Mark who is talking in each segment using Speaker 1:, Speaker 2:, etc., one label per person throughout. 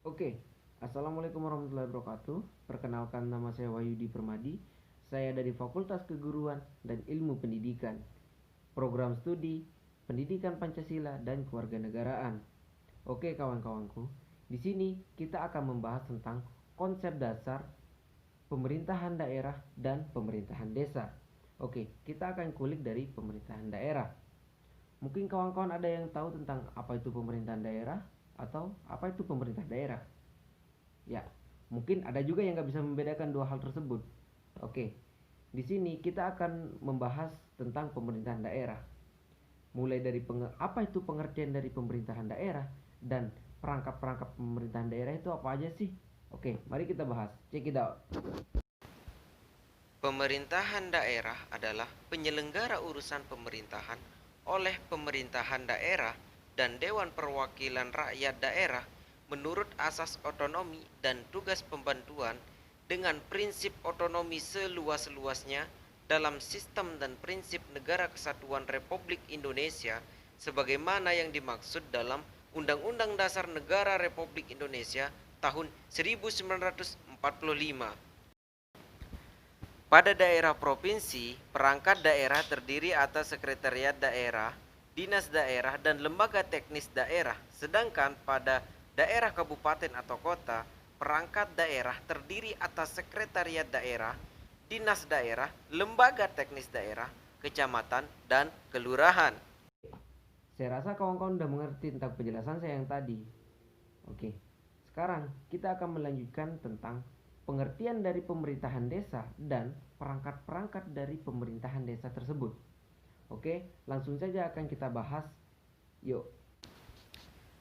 Speaker 1: Oke, Assalamualaikum warahmatullahi wabarakatuh. Perkenalkan, nama saya Wahyudi Permadi. Saya dari Fakultas Keguruan dan Ilmu Pendidikan, Program Studi Pendidikan Pancasila dan Kewarganegaraan. Oke kawan-kawanku, di sini kita akan membahas tentang konsep dasar pemerintahan daerah dan pemerintahan desa. Oke, kita akan kulik dari pemerintahan daerah. Mungkin kawan-kawan ada yang tahu tentang apa itu pemerintahan daerah atau apa itu pemerintah daerah? Ya, mungkin ada juga yang nggak bisa membedakan dua hal tersebut. Oke, di sini kita akan membahas tentang pemerintahan daerah. Mulai dari apa itu pengertian dari pemerintahan daerah dan perangkap-perangkap pemerintahan daerah itu apa aja sih? Oke, mari kita bahas. Check it out.
Speaker 2: Pemerintahan daerah adalah penyelenggara urusan pemerintahan oleh pemerintahan daerah dan Dewan Perwakilan Rakyat Daerah menurut asas otonomi dan tugas pembantuan dengan prinsip otonomi seluas-luasnya dalam sistem dan prinsip Negara Kesatuan Republik Indonesia sebagaimana yang dimaksud dalam Undang-Undang Dasar Negara Republik Indonesia tahun 1945. Pada daerah provinsi, perangkat daerah terdiri atas sekretariat daerah, dinas daerah, dan lembaga teknis daerah. Sedangkan pada daerah kabupaten atau kota, perangkat daerah terdiri atas sekretariat daerah, dinas daerah, lembaga teknis daerah, kecamatan, dan kelurahan.
Speaker 1: Saya rasa kawan-kawan udah mengerti tentang penjelasan saya yang tadi. Oke, sekarang kita akan melanjutkan tentang pengertian dari pemerintahan desa dan perangkat-perangkat dari pemerintahan desa tersebut. Oke, langsung saja akan kita bahas. Yuk.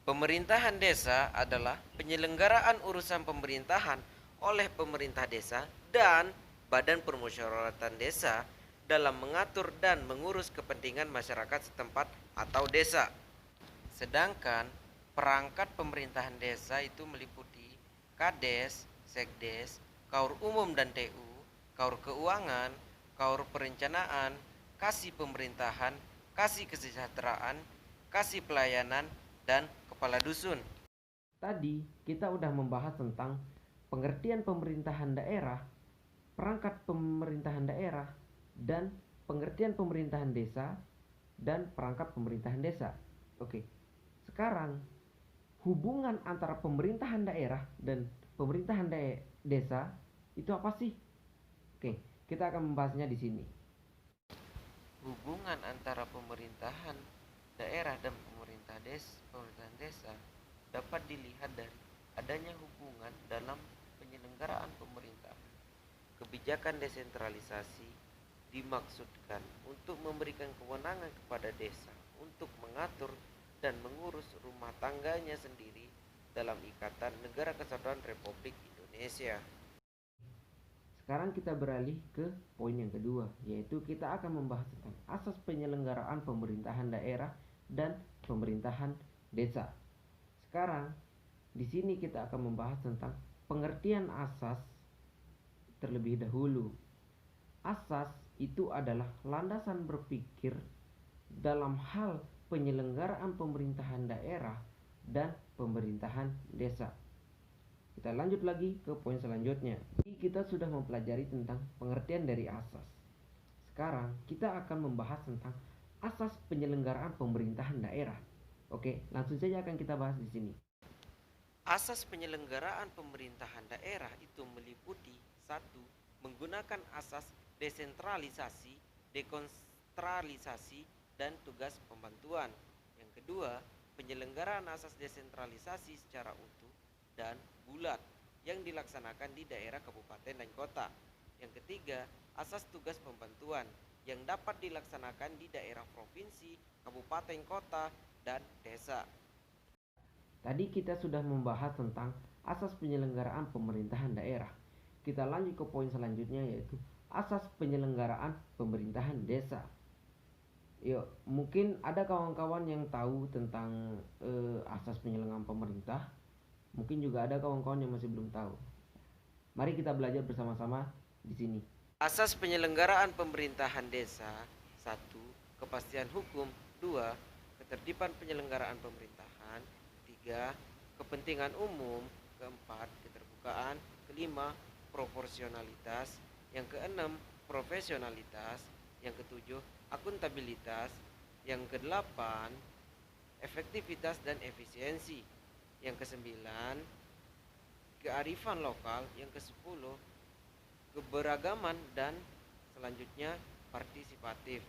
Speaker 2: Pemerintahan desa adalah penyelenggaraan urusan pemerintahan oleh pemerintah desa dan badan permusyawaratan desa dalam mengatur dan mengurus kepentingan masyarakat setempat atau desa. Sedangkan perangkat pemerintahan desa itu meliputi Kades, Sekdes, Kaur Umum dan TU, Kaur Keuangan, Kaur Perencanaan, Kasih Pemerintahan, Kasih Kesejahteraan, Kasih Pelayanan, dan Kepala Dusun.
Speaker 1: Tadi kita udah membahas tentang pengertian pemerintahan daerah, perangkat pemerintahan daerah, dan pengertian pemerintahan desa dan perangkat pemerintahan desa. Oke, sekarang hubungan antara pemerintahan daerah dan pemerintahan desa itu apa sih? Oke, kita akan membahasnya di sini.
Speaker 2: Hubungan antara pemerintahan daerah dan pemerintahan desa dapat dilihat dari adanya hubungan dalam penyelenggaraan pemerintahan. Kebijakan desentralisasi dimaksudkan untuk memberikan kewenangan kepada desa untuk mengatur dan mengurus rumah tangganya sendiri dalam ikatan Negara Kesatuan Republik Indonesia.
Speaker 1: Sekarang kita beralih ke poin yang kedua, yaitu kita akan membahas tentang asas penyelenggaraan pemerintahan daerah dan pemerintahan desa. Sekarang di sini kita akan membahas tentang pengertian asas terlebih dahulu. Asas itu adalah landasan berpikir dalam hal penyelenggaraan pemerintahan daerah dan pemerintahan desa. Kita lanjut lagi ke poin selanjutnya. Kita sudah mempelajari tentang pengertian dari asas. Sekarang kita akan membahas tentang asas penyelenggaraan pemerintahan daerah. Oke, langsung saja akan kita bahas di sini.
Speaker 2: Asas penyelenggaraan pemerintahan daerah itu meliputi satu, menggunakan asas desentralisasi, dekonsentralisasi, dan tugas pembantuan. Yang kedua, penyelenggaraan asas desentralisasi secara utuh dan bulat yang dilaksanakan di daerah kabupaten dan kota. Yang ketiga, asas tugas pembantuan yang dapat dilaksanakan di daerah provinsi, kabupaten kota, dan desa.
Speaker 1: Tadi kita sudah membahas tentang asas penyelenggaraan pemerintahan daerah. Kita lanjut ke poin selanjutnya, yaitu asas penyelenggaraan pemerintahan desa. Yuk, mungkin ada kawan-kawan yang tahu tentang asas penyelenggaraan pemerintah. Mungkin juga ada kawan-kawan yang masih belum tahu. Mari kita belajar bersama-sama di sini.
Speaker 2: Asas penyelenggaraan pemerintahan desa: satu, kepastian hukum; dua, ketertiban penyelenggaraan pemerintahan; tiga, kepentingan umum; keempat, keterbukaan. Kelima, proporsionalitas. Yang keenam, profesionalitas. Yang ketujuh, akuntabilitas. Yang kedelapan, efektivitas dan efisiensi. Yang kesembilan, kearifan lokal. Yang kesepuluh, keberagaman, dan selanjutnya partisipatif.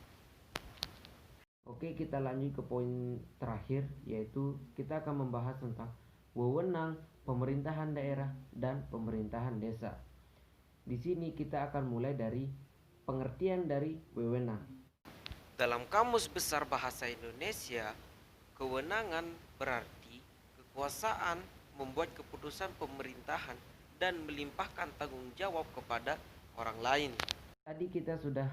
Speaker 1: Oke, kita lanjut ke poin terakhir, yaitu kita akan membahas tentang wewenang pemerintahan daerah dan pemerintahan desa. Di sini kita akan mulai dari pengertian dari wewenang.
Speaker 2: Dalam Kamus Besar Bahasa Indonesia, kewenangan berarti kekuasaan membuat keputusan pemerintahan dan melimpahkan tanggung jawab kepada orang lain.
Speaker 1: Tadi kita sudah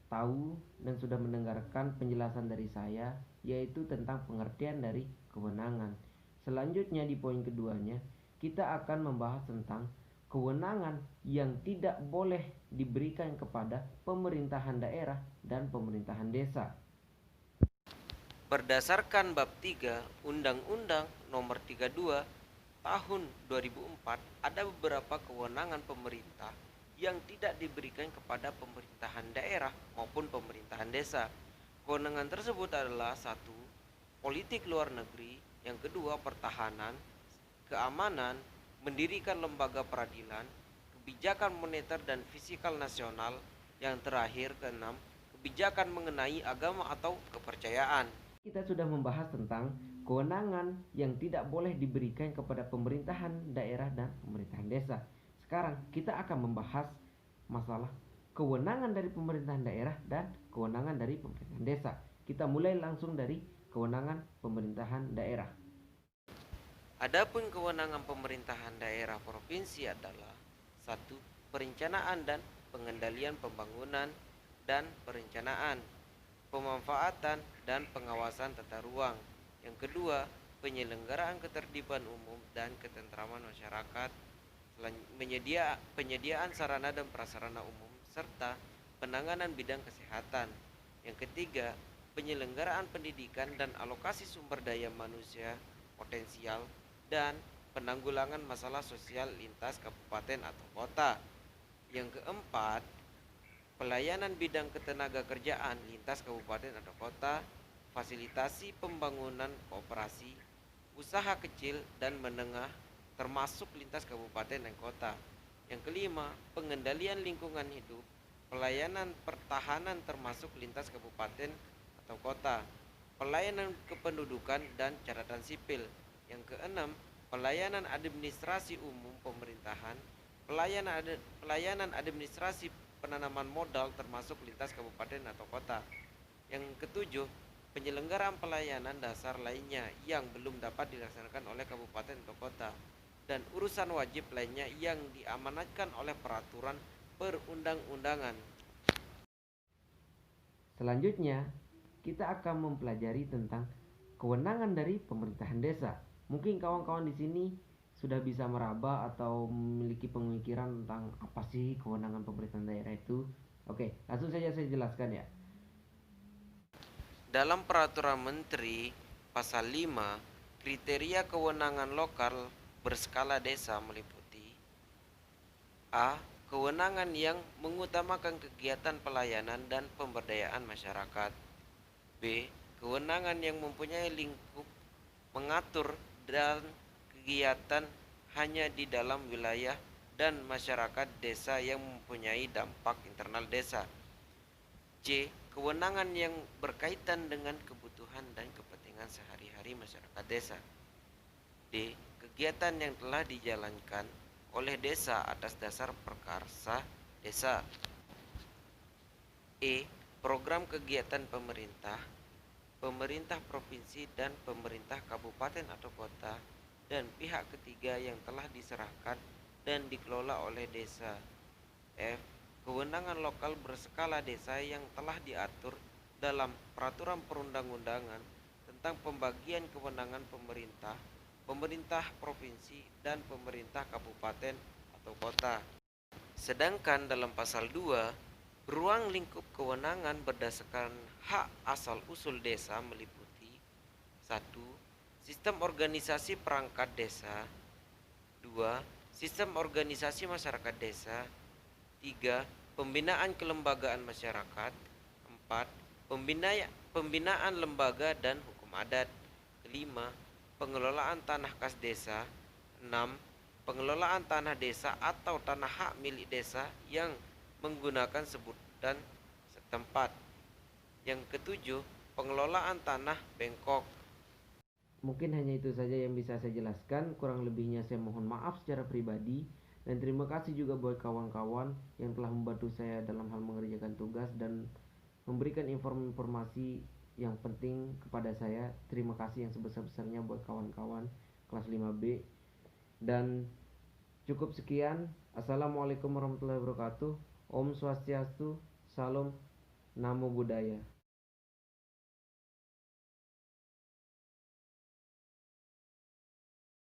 Speaker 1: tahu dan sudah mendengarkan penjelasan dari saya, yaitu tentang pengertian dari kewenangan. Selanjutnya di poin keduanya, kita akan membahas tentang kewenangan yang tidak boleh diberikan kepada pemerintahan daerah dan pemerintahan desa.
Speaker 2: Berdasarkan bab 3 Undang-Undang Nomor 32 Tahun 2004, ada beberapa kewenangan pemerintah yang tidak diberikan kepada pemerintahan daerah maupun pemerintahan desa. Kewenangan tersebut adalah: 1. Politik luar negeri. Yang kedua, pertahanan, keamanan, mendirikan lembaga peradilan, kebijakan moneter dan fiskal nasional. Yang terakhir, keenam, kebijakan mengenai agama atau kepercayaan.
Speaker 1: Kita sudah membahas tentang kewenangan yang tidak boleh diberikan kepada pemerintahan daerah dan pemerintahan desa. Sekarang kita akan membahas masalah kewenangan dari pemerintahan daerah dan kewenangan dari pemerintahan desa. Kita mulai langsung dari kewenangan pemerintahan daerah.
Speaker 2: Adapun kewenangan pemerintahan daerah provinsi adalah: 1. Perencanaan dan pengendalian pembangunan dan perencanaan, pemanfaatan dan pengawasan tata ruang. Yang kedua, penyelenggaraan ketertiban umum dan ketentraman masyarakat, penyediaan sarana dan prasarana umum, serta penanganan bidang kesehatan. Yang ketiga, penyelenggaraan pendidikan dan alokasi sumber daya manusia potensial, dan penanggulangan masalah sosial lintas kabupaten atau kota. Yang keempat, pelayanan bidang ketenaga kerjaan lintas kabupaten atau kota, fasilitasi pembangunan kooperasi, usaha kecil dan menengah termasuk lintas kabupaten dan kota. Yang kelima, pengendalian lingkungan hidup, pelayanan pertahanan termasuk lintas kabupaten atau kota, pelayanan kependudukan dan catatan sipil. Yang keenam, pelayanan administrasi umum pemerintahan, pelayanan administrasi penanaman modal termasuk lintas kabupaten atau kota. Yang ketujuh, penyelenggaraan pelayanan dasar lainnya yang belum dapat dilaksanakan oleh kabupaten atau kota, dan urusan wajib lainnya yang diamanatkan oleh peraturan perundang-undangan.
Speaker 1: Selanjutnya, kita akan mempelajari tentang kewenangan dari pemerintahan desa. Mungkin kawan-kawan di sini sudah bisa meraba atau memiliki pemikiran tentang apa sih kewenangan pemerintahan daerah itu. Oke, langsung saja saya jelaskan ya.
Speaker 2: Dalam Peraturan Menteri Pasal 5, kriteria kewenangan lokal berskala desa meliputi: A. Kewenangan yang mengutamakan kegiatan pelayanan dan pemberdayaan masyarakat. B. Kewenangan yang mempunyai lingkup mengatur dan kegiatan hanya di dalam wilayah dan masyarakat desa yang mempunyai dampak internal desa. C. Kewenangan yang berkaitan dengan kebutuhan dan kepentingan sehari-hari masyarakat desa. D. Kegiatan yang telah dijalankan oleh desa atas dasar prakarsa desa. E. Program kegiatan pemerintah, pemerintah provinsi dan pemerintah kabupaten atau kota, dan pihak ketiga yang telah diserahkan dan dikelola oleh desa. F. Kewenangan lokal berskala desa yang telah diatur dalam peraturan perundang-undangan tentang pembagian kewenangan pemerintah, pemerintah provinsi, dan pemerintah kabupaten atau kota. Sedangkan dalam pasal 2, ruang lingkup kewenangan berdasarkan hak asal usul desa meliputi: 1. Sistem organisasi perangkat desa. 2. Sistem organisasi masyarakat desa. 3. Pembinaan kelembagaan masyarakat. 4. Pembinaan lembaga dan hukum adat. 5. Pengelolaan tanah kas desa. 6. Pengelolaan tanah desa atau tanah hak milik desa yang menggunakan sebutan setempat. Yang ketujuh, pengelolaan tanah bengkok.
Speaker 1: Mungkin hanya itu saja yang bisa saya jelaskan, kurang lebihnya saya mohon maaf secara pribadi, dan terima kasih juga buat kawan-kawan yang telah membantu saya dalam hal mengerjakan tugas dan memberikan informasi yang penting kepada saya. Terima kasih yang sebesar-besarnya buat kawan-kawan kelas 5B. Dan cukup sekian. Assalamualaikum warahmatullahi wabarakatuh. Om Swastiastu, Salam, Namo Buddhaya.